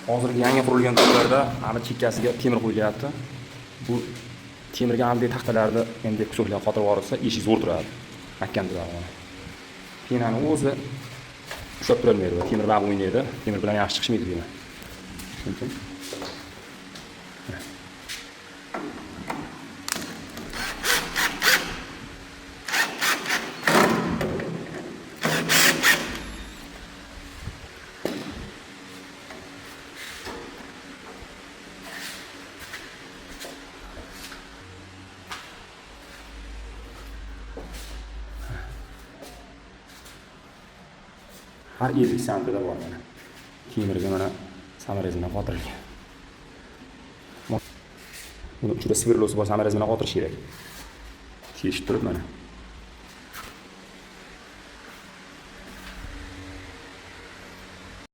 Hozirgi yangi qurilgan uylarda ana chekkasiga temir qo'yilyapti. Bu temirga anday taxtalarni endi kuchuklar qotirib yuborsa, ishi zo'r turadi. Mahkam turadi. Penani o'zi ushlab turolmaydi. Temir bilan o'ynaydi. Temir bilan yaxshi chiqishmaydi pena. Tushundingmi? Har 50 santida bor mana. Temirga mana samarasi bilan qotirilgan. Buni uchida svirlosi bor, samarasi bilan qotirish kerak. Teshib turib mana.